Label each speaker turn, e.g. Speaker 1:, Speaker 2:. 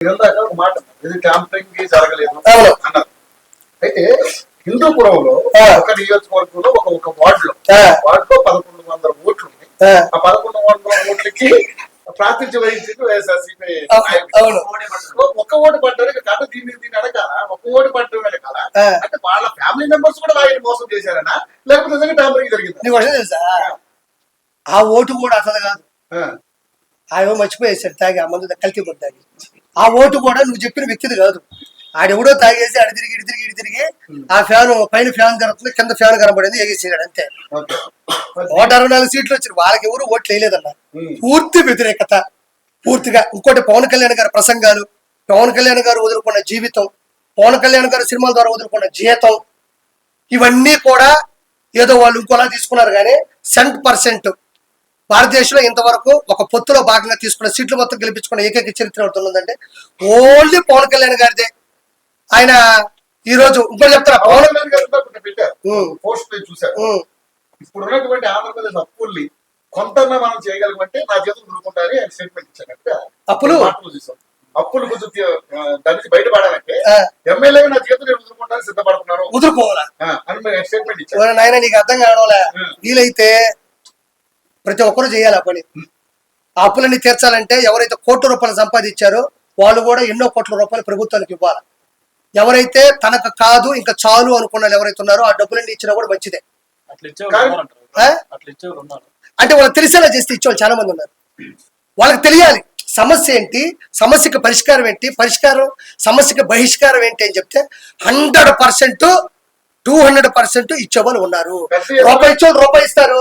Speaker 1: ఇందాక ఒక మాట ఇది ట్యాంపరింగ్ జరగలేదు అన్నారు. అయితే హిందూపురంలో ఒక నియోజకవర్గంలో ఒక వార్డులో 1100 ఓట్లు ఉన్నాయి. ఆ 1100 ఓట్లకి ప్రాతినిధ్యం వహించింది వైఎస్ఆర్సీపీ. ఒక్క ఓటు పడ్డానికి కాదు, దీన్ని అడగాల. ఒక్క ఓటు పడ్డం వెనకాల అంటే వాళ్ళ ఫ్యామిలీ మెంబర్స్ కూడా ఆయన మోసం చేశారనా, లేకపోతే నిజంగా ట్యాంపరింగ్ జరిగింది?
Speaker 2: నీకు వర్షం తెలుసా? ఆ ఓటు కూడా అసలు కాదు, ఆయన మర్చిపోయేసాడు తాగి, ఆ మందు కల్తీ కొట్టి తాగి. ఆ ఓటు కూడా నువ్వు చెప్పిన వ్యక్తిది కాదు. ఆడెవడో తాగేసి అడి తిరిగి ఆ ఫ్యాన్ పైన ఫ్యాన్ కనపడుతుంది, కింద ఫ్యాన్ కనపడింది, ఎగేసాడు అంతే. 164 సీట్లు వచ్చారు, వాళ్ళకి ఎవరు ఓట్లు వేయలేదన్న. పూర్తి వ్యతిరేకత పూర్తిగా. ఇంకోటి పవన్ కళ్యాణ్ గారి ప్రసంగాలు, పవన్ కళ్యాణ్ గారు వదులుకున్న జీవితం, పవన్ కళ్యాణ్ గారు సినిమాల ద్వారా వదులుకున్న జీతం, ఇవన్నీ కూడా ఏదో వాళ్ళు ఇంకోలా తీసుకున్నారు. కానీ 100% భారతదేశంలో ఇంతవరకు ఒక పొత్తులో భాగంగా తీసుకున్న సీట్లు మొత్తం గెలిపించుకున్న ఏకైక చరిత్ర అవుతుందంటే ఓన్లీ పవన్ కళ్యాణ్ గారిదే. ఆయన ఈ రోజు ఇంకోటి చెప్తారా,
Speaker 1: పవన్ కళ్యాణ్ గారు పెట్టారు పోస్ట్ చూశారు. ఇప్పుడు ఉన్నటువంటి ఆంధ్రప్రదేశ్ అప్పుల్ని కొంత మనం చేయగలమంటే నా చేతులు దురుకుంటారని ఆయన స్టేట్మెంట్ ఇచ్చారంటే
Speaker 2: అప్పులు
Speaker 1: చూసాం. అప్పులు కొంచెం దాని నుంచి బయటపడాలంటే ఎమ్మెల్యే నా చేతులు నేను వదులుకుంటాను సిద్ధపడుతున్నాను,
Speaker 2: వదులుకోవాలా
Speaker 1: అని స్టేట్మెంట్ ఇచ్చారు.
Speaker 2: నాయన నీకు అర్థం కావడంలే. వీలైతే ప్రతి ఒక్కరు చేయాలి ఆ పని. ఆ అప్పులన్నీ తీర్చాలంటే ఎవరైతే ₹1,00,00,000 సంపాదించారో వాళ్ళు కూడా ఎన్నో ₹1,00,00,000 ప్రభుత్వానికి ఇవ్వాలి. ఎవరైతే తనకు కాదు ఇంకా చాలు అనుకున్నారు ఎవరైతే ఉన్నారో ఆ డబ్బులన్నీ ఇచ్చినా కూడా మంచిదే. అంటే వాళ్ళకి తెలిసేలా చేస్తే ఇచ్చేవాళ్ళు చాలా మంది ఉన్నారు. వాళ్ళకి తెలియాలి సమస్య ఏంటి, సమస్యకి పరిష్కారం ఏంటి, సమస్యకి బహిష్కారం ఏంటి అని చెప్తే 100%, 200% ఇచ్చేవాళ్ళు ఉన్నారు. రూపాయి ఇచ్చేవాళ్ళు రూపాయి ఇస్తారు,